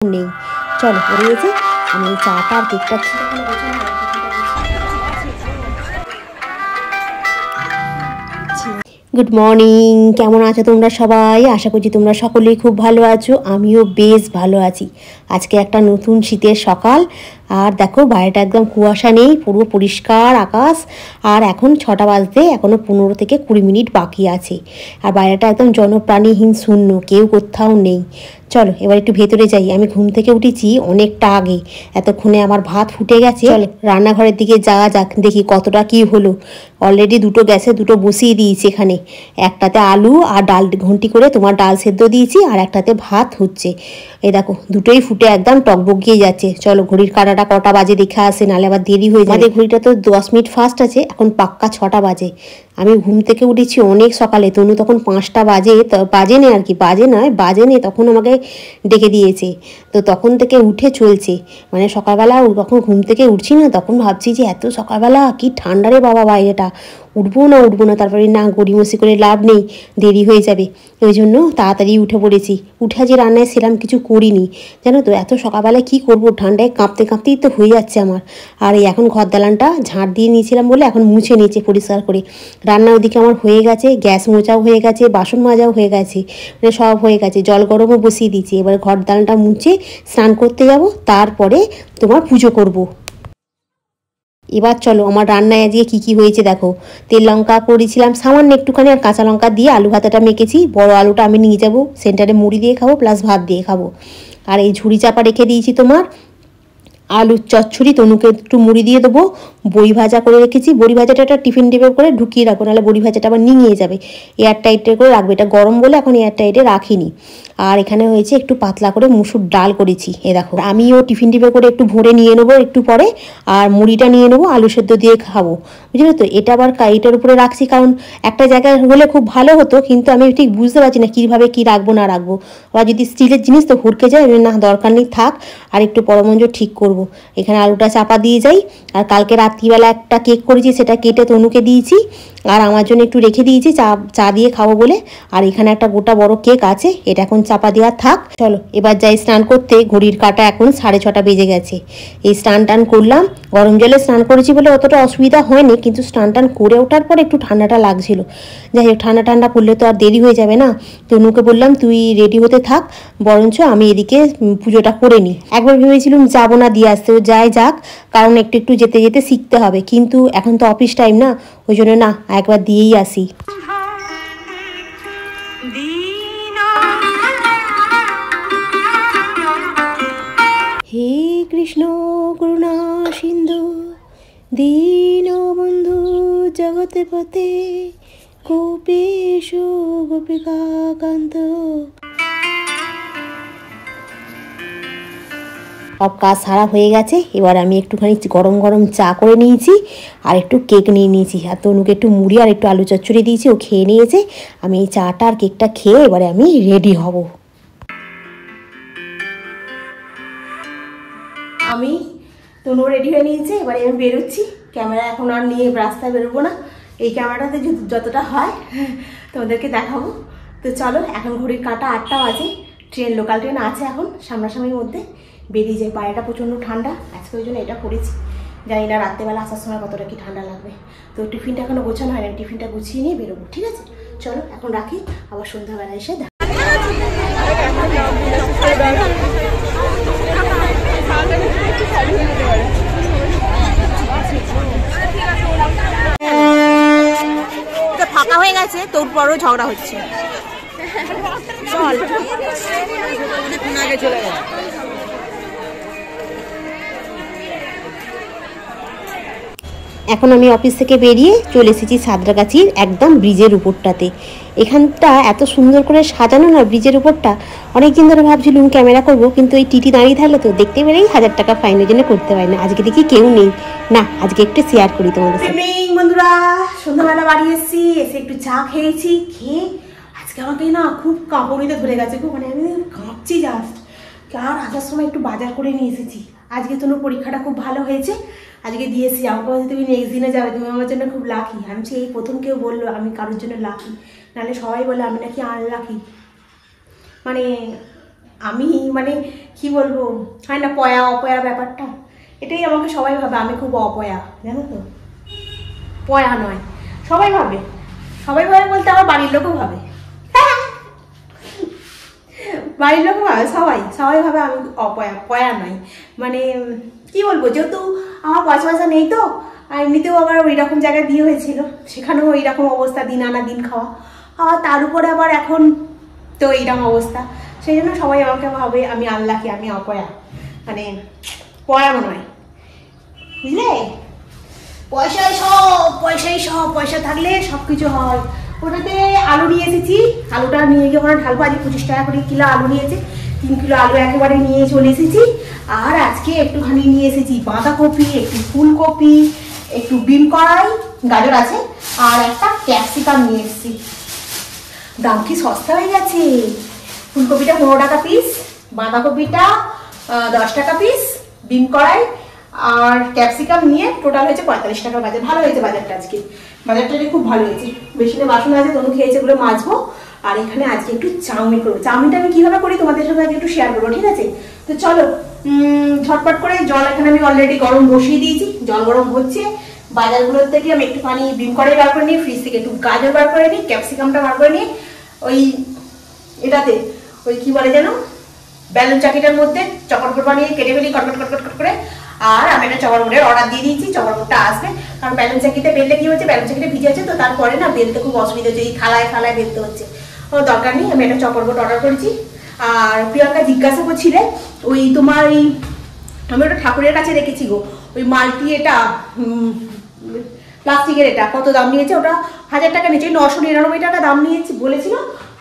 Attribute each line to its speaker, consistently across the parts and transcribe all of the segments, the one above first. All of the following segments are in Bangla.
Speaker 1: নেই। চলো পড়ে গেছে, আমি চাটা আর কেকটা গুড মর্নিং, কেমন আছো তোমরা সবাই? আশা করছি তোমরা সকলেই খুব ভালো আছো, আমিও বেশ ভালো আছি। আজকে একটা নতুন শীতের সকাল, আর দেখো বাইরেটা একদম কুয়াশা নেই, পুরো পরিষ্কার আকাশ। আর এখন 6টা বাজতে এখনও 15 থেকে 20 মিনিট বাকি আছে, আর বাইরেটা একদম জনপ্রাণীহীন শূন্য, কেউ কোথাও নেই। চলো এবার একটু ভেতরে যাই। আমি ঘুম থেকে উঠেছি অনেকটা আগে, এতক্ষণে আমার ভাত ফুটে গেছে। চলো রান্নাঘরের দিকে যাওয়া যাক, দেখি কতটা কি হলো। অলরেডি দুটো গ্যাসে দুটো বসিয়ে দিয়েছি, এখানে একটাতে আলু আর ডাল ঘন্টি করে তোমার ডাল সেদ্ধ দিয়েছি, আর একটাতে ভাত হচ্ছে। এই দেখো দুটোই ফুটে একদম টকবগিয়ে যাচ্ছে। চলো ঘড়ির কাঁটাটা কটা বাজে দেখে আসে, নাহলে আবার দেরি হয়ে যায়। আমাদের ঘড়িটা তো 10 মিনিট ফাস্ট আছে, এখন পাক্কা 6টা বাজে। আমি ঘুম থেকে উঠেছি অনেক সকালে, তনু তখন 5টা বাজে, বাজে নেই আর কি, বাজে নেই তখন আমাকে ডেকে দিয়েছে। তো তখন থেকে উঠে চলছে, মানে সকালবেলা যখন ঘুম থেকে উঠছি না, তখন ভাবছি যে এত সকালবেলা কি ঠান্ডা রে বাবা বাইরেটা, উঠবো না, তারপরে না গড়িমসি করে লাভ নেই, দেরি হয়ে যাবে। ওই জন্য তাড়াতাড়ি উঠে পড়েছি। উঠে যে রান্নায় সেরকম কিছু করিনি, জানো তো, এত সকালবেলায় কী করবো, ঠান্ডায় কাঁপতে কাঁপতেই তো হয়ে যাচ্ছে আমার। আর এই এখন ঘর দালানটা ঝাঁট দিয়ে নিয়েছিলাম বলে এখন মুছে নিয়েছে পরিষ্কার করে। রান্না ওদিকে আমার হয়ে গেছে, গ্যাস মোচাও হয়ে গেছে, বাসন মাজাও হয়ে গেছে, মানে সব হয়ে গেছে, জল গরমও বসিয়ে দিয়েছি। এবার ঘর দালানটা মুছে স্নান করতে যাব, তারপরে তোমার পুজো করব। এবার চলো আমার রান্নায় আজকে কী কী হয়েছে দেখো। তেল লঙ্কা করেছিলাম সামান্য একটুখানি, আর কাঁচা লঙ্কা দিয়ে আলু ভাতাটা মেখেছি। বড় আলুটা আমি নিয়ে যাব, সেন্টারে মুড়ি দিয়ে খাবো প্লাস ভাত দিয়ে খাবো। আর এই ঝুড়ি চাপা রেখে দিয়েছি তোমার আলুর চচ্চড়ি, তনুকে একটু মুড়ি দিয়ে দেবো। বড়ি ভাজা করে রেখেছি, বড়ি ভাজাটা একটা টিফিন টেবিল করে ঢুকিয়ে রাখবো, নাহলে বড়ি ভাজাটা আবার নিয়ে যাবে। এয়ার টাইটে করে রাখবে, এটা গরম বলে এখন এয়ার টাইটে রাখিনি। আর এখানে হয়েছে একটু পাতলা করে মুসুর ডাল করেছি। এ দেখো আমিও টিফিন টিপে করে একটু ভরে নিয়ে নেবো একটু পরে, আর মুড়িটা নিয়ে নেবো, আলু সেদ্ধ দিয়ে খাবো, বুঝলে তো। এটা আবার এটার উপরে রাখছি কারণ একটা জায়গায় হলে খুব ভালো হতো, কিন্তু আমি ঠিক বুঝতে পারছি না কীভাবে কী রাখবো না রাখবো। আবার যদি স্টিলের জিনিস তো হুড়কে যায়, না দরকার নেই থাক, আর একটু পরমঞ্জ ঠিক করবো। এখানে আলুটা চাপা দিয়ে যাই। আর কালকে রাত্রিবেলা একটা কেক করেছি, সেটা কেটে তনুকে দিয়েছি, আর আমার জন্য একটু রেখে দিয়েছি চা দিয়ে খাবো বলে। আর এখানে একটা গোটা বড় কেক আছে, এটা এখন চাপা দেওয়া থাক। চলো এবার যাই স্নান করতে। ঘড়ির কাঁটা এখন 6:30 বেজে গেছে। এই স্নান টান করলাম, গরম জলে স্নান করেছি বলে অতটা অসুবিধা হয়নি, কিন্তু স্নান টান করে ওঠার পর একটু ঠান্ডাটা লাগছিল। যাই হোক ঠান্ডা পড়লে তো আর দেরি হয়ে যাবে না। তনুকে বললাম তুই রেডি হতে থাক, বরঞ্চ আমি এদিকে পুজোটা করে নিই। একবার ভেবেছিলাম যাবো না দিয়ে আসতে, ও যাক, কারণ একটু একটু যেতে যেতে শিখতে হবে, কিন্তু এখন তো অফিস টাইম না, ওই জন্য না একবার দিয়েই আসি। হে কৃষ্ণ করুণা সিন্ধু দীন বন্ধু জগতে পতে গোপেশ গোপিকা কান্ত। সব কাজ সারা হয়ে গেছে। এবার আমি একটুখানি গরম গরম চা করে নিয়েছি, আর একটু কেক নিয়ে নিয়েছি, আর তনুকে একটু মুড়ি আর একটু আলু চচ্চড়ি দিয়েছি, ও খেয়ে নিয়েছে। আমি এই চাটা আর কেকটা খেয়ে এবারে আমি রেডি হব। আমি তনু রেডি হয়ে নিয়েছি, এবারে আমি বেরোচ্ছি। ক্যামেরা এখন আর নিয়ে রাস্তায় বেরোবো না, এই ক্যামেরাটাতে যতটা হয় তোমাদেরকে দেখাবো। তো চলো এখন ঘড়ির কাঁটা 8টা বাজে, ট্রেন লোকাল ট্রেন আছে এখন সামনাসামনির মধ্যে, বেরিয়ে যায়। বাইরেটা প্রচণ্ড ঠান্ডা আজকে, ওই জন্য এটা করেছি। জানি না রাত্রেবেলা আসার সময় কতটা কি ঠান্ডা লাগবে। তো টিফিনটা এখনো গোছানো হয় না, টিফিনটা গুছিয়ে নিয়ে বেরোবো, ঠিক আছে? চলো এখন রাখি, আবার সন্ধ্যাবেলা এসে ফাঁকা হয়ে গেছে, তোর পরও ঝগড়া হচ্ছে। চল চলে গেল। এখন আমি অফিস থেকে বেরিয়ে চলে এসেছি সাঁতরাগাছির একদম ব্রিজের উপরটাতে। এখানটা এত সুন্দর করে সাজানো না ব্রিজের উপরটা। অনেকদিন ধরে ভাবছিলাম ক্যামেরা করব, কিন্তু এই টিটি দাঁড়িয়ে থাকলে তো দেখতে পেলেই 1000 টাকা ফাইনের জন্য করতে পারি না। আজকে দেখি কেউ নেই, না আজকে একটু শেয়ার করি তোমাদের সাথে। বন্ধুরা সন্ধ্যাবেলা বাড়ি এসেছি, এসে একটু চা খেয়েছি, খেয়ে আজকে আমাকে না খুব কাঁপুনিতে ধরে গেছে, খুব মানে আমি কাঁপছি জাস্ট। আর আসার সময় একটু বাজার করে নিয়ে এসেছি। আজকে তোমার পরীক্ষাটা খুব ভালো হয়েছে, আজকে দিয়েছি। আমাকে বলছে তুমি নেক্সট দিনে যাবে, তুমি আমার জন্য খুব লাকি। আমি এই প্রথম কেউ বললো আমি কারোর জন্য লাকি, নাহলে সবাই বলে আমি নাকি আনলাকি। মানে
Speaker 2: আমি মানে কি বলবো, হয় না পয়া অপয়া ব্যাপারটা, এটাই আমাকে সবাই ভাবে আমি খুব অপয়া, জানো তো, পয়া নয়, সবাই ভাবে বলতে আমার বাড়ির লোকও ভাবে, বাড়ির লোকও ভাবে, সবাই ভাবে আমি অপয়া, পয়া নয়। মানে কি বলবো, যেহেতু আমার পয়সা নেই তো, আর এমনিতেও আবার ওই রকম জায়গায় বিয়ে হয়েছিল, সেখানেও ওই রকম অবস্থা, দিন আনা দিন খাওয়া, আবার তার উপরে আবার এখন তো এইরকম অবস্থা, সেই জন্য সবাই আমাকে ভাবে আমি আল্লাহকে, আমি অপয়া, মানে পয়া নয়, বুঝলে? পয়সাই সব, পয়সা থাকলে সব কিছু হয়। ওটাতে আলু নিয়ে এসেছি, আলুটা নিয়ে গিয়ে ওখানে ঢালবো। আজ 25 টাকা করে কিলো আলু নিয়েছে, 3 কিলো আলু একেবারে নিয়ে চলে এসেছি। আর আজকে একটুখানি নিয়ে এসেছি বাঁধাকপি, একটু ফুলকপি, একটু বিন কড়াই, গাজর আছে, আর একটা ক্যাপসিকাম নিয়ে এসেছি। দাম কি সস্তা হয়ে গেছে! ফুলকপিটা 15 টাকা পিস, বাঁধাকপিটা 10 টাকা পিস, বিন কড়াই আর ক্যাপসিকাম নিয়ে টোটাল হয়েছে 45 টাকার বাজার। ভালো হয়েছে বাজারটা, আজকে বাজারটা খুব ভালো হয়েছে। বেশি না বাসন আছে, তনু খেয়েছে, গুলো মাজবো। আর এখানে আজকে একটু চাউমিন করবো। চাউমিনটা আমি কিভাবে করি তোমাদের সঙ্গে আজকে একটু শেয়ার করবো, ঠিক আছে? তো চলো ঝটপট করে, জল এখানে আমি অলরেডি গরম বসিয়ে দিয়েছি, জল গরম হচ্ছে। বাজারগুলোর থেকে আমি একটুখানি বিন কড়াই বার করে নিই, ফ্রিজ থেকে একটু গাজর বার করে নিই, ক্যাপসিকামটা বার করে নিই, ওই এটাতে ওই কি বলে যেন বেলুন চাকিটার মধ্যে চকরবোর্ড বানিয়ে কেটে ফেলি কটকট করে। আর আমি একটা চকরবোর্ডের অর্ডার দিয়ে দিয়েছি, চকরবোর্ডটা আসবে, কারণ বেলুন চাকিতে বেললে কি হচ্ছে, বেলুন চাকিটা ভিজে আছে তো, তারপরে না বেলতে খুব অসুবিধা হচ্ছে, এই থালায় বেলতে হচ্ছে, কোনো দরকার নেই। আমি একটা চকরবোর্ড অর্ডার করেছি। আর প্রিয়াঙ্কা জিজ্ঞাসা করছিলে ওই তোমার এই, আমি ওটা ঠাকুরের কাছে রেখেছি গো, ওই মাল্টি এটা প্লাস্টিকের, এটা কত দাম নিয়েছে? ওটা 1000 টাকা নিয়েছে, 999 টাকা দাম নিয়েছি বলেছিল,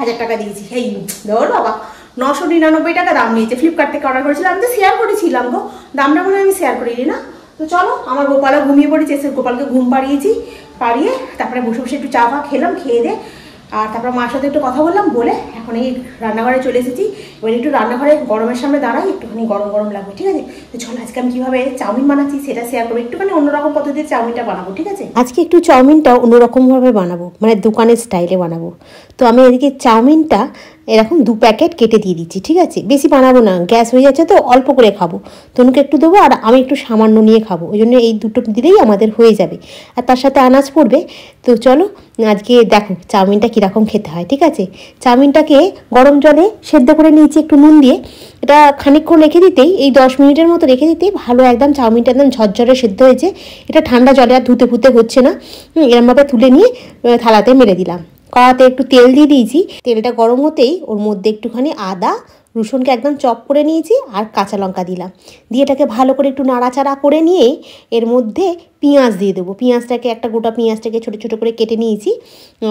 Speaker 2: 1000 টাকা দিয়েছি। এই ধর বাবা, 999 টাকা দাম নিয়েছে। ফ্লিপকার্ট থেকে অর্ডার করেছিলাম, আমি তো শেয়ার করেছিলাম গো, দামটা মনে আমি শেয়ার করিনি না। তো চলো, আমার গোপালও ঘুমিয়ে পড়েছে, এসে গোপালকে ঘুম পাড়িয়েছি, পাড়িয়ে তারপরে বসে একটু চা খেলাম, খেয়ে দে, আর তারপর মার সাথে একটু কথা বললাম, বলে এখন এই রান্নাঘরে চলে এসেছি। এবার একটু রান্নাঘরে গরমের সামনে দাঁড়াই, একটুখানি গরম লাগবে, ঠিক আছে? তো চলো আজকে আমি কীভাবে চাউমিন বানাচ্ছি সেটা শেয়ার করবো, একটুখানি অন্যরকম পদ্ধতিতে চাউমিনটা বানাবো, ঠিক আছে?
Speaker 1: আজকে একটু চাউমিনটা অন্যরকমভাবে বানাবো, মানে দোকানের স্টাইলে বানাবো। তো আমি এদিকে চাউমিনটা এরকম 2 প্যাকেট কেটে দিয়ে দিচ্ছি, ঠিক আছে? বেশি বানাবো না, গ্যাস হয়ে যাচ্ছে তো, অল্প করে খাবো। তনুকে একটু দেবো আর আমি একটু সামান্য নিয়ে খাবো, ওই জন্য এই দুটো দিলেই আমাদের হয়ে যাবে, আর তার সাথে আনাজ পড়বে। তো চলো আজকে দেখো চাউমিনটা কীরকম খেতে হয়, ঠিক আছে? চাউমিনটাকে গরম জলে সেদ্ধ করে নিয়েছি একটু নুন দিয়ে। এটা খানিকক্ষণ রেখে দিতেই, এই 10 মিনিটের মতো রেখে দিতেই ভালো একদম চাউমিনটা একদম ঝরঝরে সেদ্ধ হয়েছে। এটা ঠান্ডা জলে আর ধুতে হচ্ছে না। এরমভাবে তুলে নিয়ে থালাতে মেরে দিলাম। কড়াতে একটু তেল দিয়ে দিয়েছি, তেলটা গরম হতেই ওর মধ্যে একটুখানি আদা রসুনকে একদম চপ করে নিয়েছি, আর কাঁচা লঙ্কা দিলাম, দিয়ে এটাকে ভালো করে একটু নাড়াচাড়া করে নিয়ে এর মধ্যে পেঁয়াজ দিয়ে দেবো। পেঁয়াজটাকে, একটা গোটা পেঁয়াজটাকে ছোটো ছোটো করে কেটে নিয়েছি,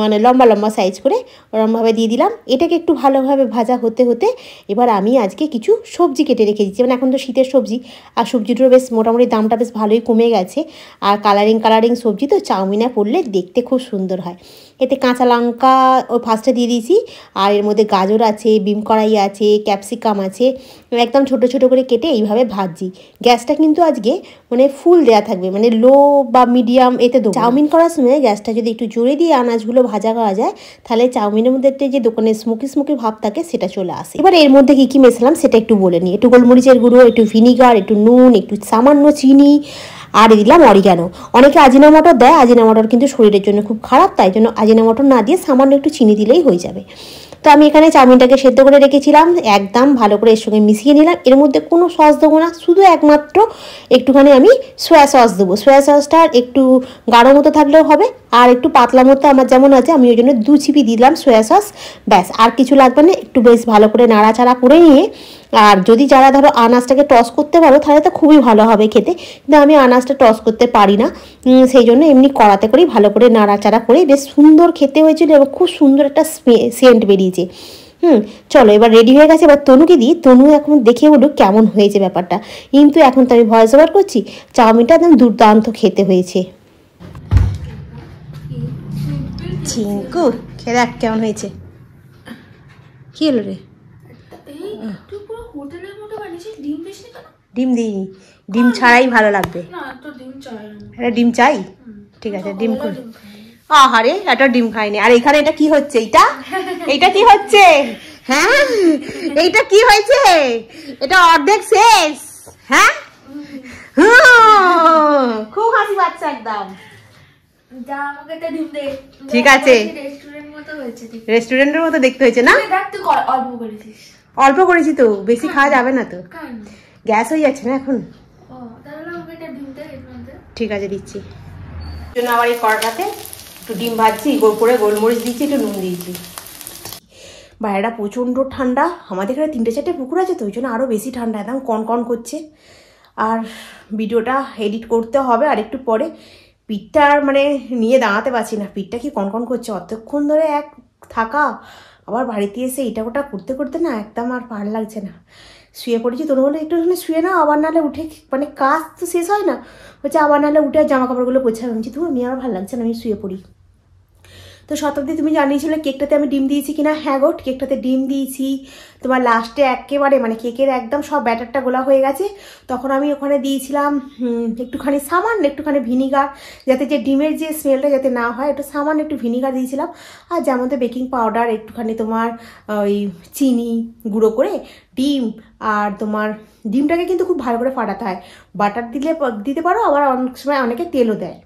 Speaker 1: মানে লম্বা লম্বা সাইজ করে, ওরমভাবে দিয়ে দিলাম। এটাকে একটু ভালোভাবে ভাজা হতে এবার আমি আজকে কিছু সবজি কেটে রেখে দিচ্ছি, মানে এখন তো শীতের সবজি, আর সবজিটার বেশ মোটামুটি দামটা বেশ ভালোই কমে গেছে, আর কালারিং সবজি তো চাউমিনে পড়লে দেখতে খুব সুন্দর হয়। এতে কাঁচা লঙ্কা ও ফার্স্টে দিয়ে দিয়েছি, আর এর মধ্যে গাজর আছে, বিম কড়াই আছে, ক্যাপসিকাম আছে, একদম ছোটো ছোটো করে কেটে এইভাবে ভাজছি। গ্যাসটা কিন্তু আজকে মানে ফুল দেওয়া থাকবে, মানে লো বা মিডিয়াম এতে দেবো। চাউমিন করার সময় গ্যাসটা যদি একটু জোরে দিয়ে আনাজগুলো ভাজা করা যায়, তাহলে চাউমিনের মধ্যে যে দোকানের স্মোকি ভাব থাকে সেটা চলে আসে। এবার এর মধ্যে কী মেশালাম সেটা একটু বলে নিই। একটু গোলমরিচের গুঁড়ো, একটু ভিনিগার, একটু নুন, একটু সামান্য চিনি, আর দিলাম অরিগ্যানো। অনেকে আজিনামটর দেয়, আজিনামটর কিন্তু শরীরের জন্য খুব খারাপ, তাই জন্য আজিনামটর না দিয়ে সামান্য একটু চিনি দিলেই হয়ে যাবে। তো আমি এখানে চাউমিনটাকে সেদ্ধ করে রেখেছিলাম, একদম ভালো করে এর সঙ্গে মিশিয়ে নিলাম। এর মধ্যে কোনো সস দেবো না, শুধু একমাত্র একটুখানি আমি সয়া সস দেবো। সয়া সসটা একটু গাঢ় মতো থাকলেও হবে, আর একটু পাতলা মতো আমার যেমন আছে, আমি ওই জন্য 2 চিপি দিলাম সয়া সস, ব্যাস, আর কিছু লাগবে না। একটু বেশ ভালো করে নাড়াচাড়া করে নিয়ে, আর যদি যারা ধরো আনাজটাকে টস করতে পারো তাহলে তো খুবই ভালো হবে খেতে, কিন্তু আমি আনাজটা টস করতে পারি না, সেই জন্য এমনি কড়াতে করেই ভালো করে নাড়াচাড়া করে বেশ সুন্দর খেতে হয়েছিল, এবং খুব সুন্দর একটা সেন্ট বেরিয়েছে। চলো এবার রেডি হয়ে গেছে। এবার তনুকে দিই, তনু এখন দেখে বলুক কেমন হয়েছে ব্যাপারটা। কিন্তু এখন তো আমি ভয়েস ওভার করছি, চাউমিনটা একদম দুর্দান্ত খেতে হয়েছে। চিঙ্কু খেয়ে দেখ কেমন হয়েছে। কি হলো রে? ডিম দিইনি, ডিম ছাড়াই ভালো লাগবে। এটা ডিম চাই, ঠিক আছে ডিম আহারে একটা ডিম খাইনি। আর এখানে এটা কি হচ্ছে? এইটা কি হচ্ছে?
Speaker 2: হ্যাঁ এইটা কি হয়েছে? এটা অর্ধেক শেষ। হ্যাঁ খুব হাসি পাচ্ছে একদম। ঠিক আছে, রেস্টুরেন্টের মতো দেখতে হয়েছে না? অল্প করেছি তো, বেশি খাওয়া যাবে না তো, গ্যাস হয়ে যাচ্ছে না এখন। ঠিক আছে দিচ্ছি। জন্য আবার এই কড়াটাতে একটু ডিম ভাজছি, করে গোলমরিচ দিচ্ছি, একটু নুন দিয়েছি। বাইরেটা প্রচণ্ড ঠান্ডা, আমাদের এখানে 3-4টে পুকুর আছে তো ওই জন্য আরও বেশি ঠান্ডা, একদম কনকন করছে। আর ভিডিওটা এডিট করতে হবে আর একটু পরে। পিঠটা আর মানে নিয়ে দাঁড়াতে পারছি না, পিঠটা কি কনকন করছে, অতক্ষণ ধরে এক থাকা, আবার বাড়িতে এসে এটা ওটা করতে করতে না একদম আর ভালো লাগছে না। শুয়ে পড়েছি, তোর বলে একটু শুয়ে না, আবার নাহলে উঠে, মানে কাজ তো শেষ হয় না, হচ্ছে আবার নাহলে উঠে জামা কাপড়গুলো পোছাবে। আমি তো আমি আর ভালো লাগছে না, আমি শুয়ে পড়ি। তো শতাব্দী তুমি জানিয়েছিলে কেকটাতে আমি ডিম দিয়েছি কিনা? হ্যাঁ গো, কেকটাতে ডিম দিয়েছি। তোমার লাস্টে একেবারে মানে কেকের একদম সব ব্যাটারটা গোলা হয়ে গেছে, তখন আমি ওখানে দিয়েছিলাম একটুখানি সামান্য একটুখানি ভিনিগার, যাতে যে ডিমের যে স্মেলটা যাতে না হয়, একটু সামান্য একটু ভিনিগার দিয়েছিলাম। আর যেমন বেকিং পাউডার, একটুখানি তোমার ওই চিনি গুঁড়ো করে, ডিম, আর তোমার ডিমটাকে কিন্তু খুব ভালো করে ফাটাতে হয়। বাটার দিতে পারো, আবার অনেক সময় অনেকে তেলও দেয়।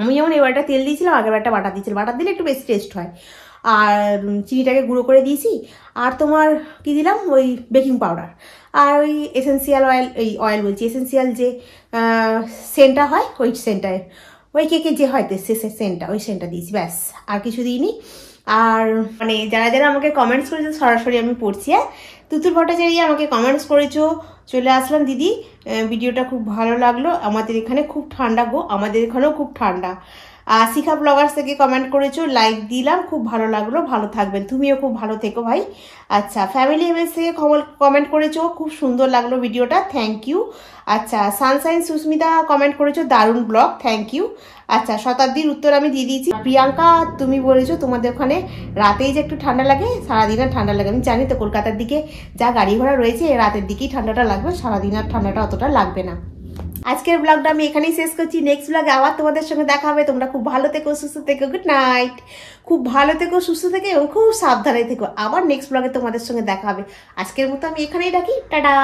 Speaker 2: আমি যেমন এবারটা তেল দিয়েছিলাম, আগের বারটা বাটার দিয়েছিলাম, বাটার দিলে একটু বেশি টেস্ট হয়। আর চিনিটাকে গুঁড়ো করে দিয়েছি, আর তোমার কি দিলাম, ওই বেকিং পাউডার, আর ওই এসেন্সিয়াল অয়েল, অয়েল বলছি এসেন্সিয়াল যে সেন্টটা হয়, ওই সেন্টটায়, ওই কেকে যে হয় সেন্টটা, ওই সেন্টটা দিয়েছি, ব্যাস আর কিছু দিইনি। আর মানে যারা যারা আমাকে কমেন্টস করেছো সরাসরি আমি পড়ছি। তুতুল ভট্টাচার্য আমাকে কমেন্টস করেছো, চলে আসলাম দিদি, ভিডিওটা খুব ভালো লাগলো, আমাদের এখানে খুব ঠান্ডা গো, আমাদের এখানেও খুব ঠান্ডা। শিখা ব্লগার্স থেকে কমেন্ট করেছো, লাইক দিলাম, খুব ভালো লাগলো, ভালো থাকবেন, তুমিও খুব ভালো থেকো ভাই। আচ্ছা, ফ্যামিলি এমএস থেকে কমেন্ট করেছো, খুব সুন্দর লাগলো ভিডিওটা, থ্যাংক ইউ। আচ্ছা, সানশাইন সুস্মিতা কমেন্ট করেছো, দারুণ ব্লগ, থ্যাংক ইউ। আচ্ছা, শতাব্দীর উত্তর আমি দিয়ে দিয়েছি। প্রিয়াঙ্কা তুমি বলেছো তোমাদের ওখানে রাতেই যে একটু ঠান্ডা লাগে, সারাদিন আর ঠান্ডা লাগে। আমি জানি তো কলকাতার দিকে যা গাড়ি ঘোড়া রয়েছে, রাতের দিকেই ঠান্ডাটা লাগবে, সারাদিন আর ঠান্ডাটা অতটা লাগবে না। আজকের ব্লগটা আমি এখানেই শেষ করছি, নেক্সট ব্লগে আবার তোমাদের সঙ্গে দেখা হবে। তোমরা খুব ভালো থেকো, সুস্থ থেকো, গুড নাইট। খুব ভালো থেকো, সুস্থ থেকো এবং খুব সাবধানে থেকো। আবার নেক্সট ব্লগে তোমাদের সঙ্গে দেখা হবে। আজকের মতো আমি এখানেই রাখি, টাটা।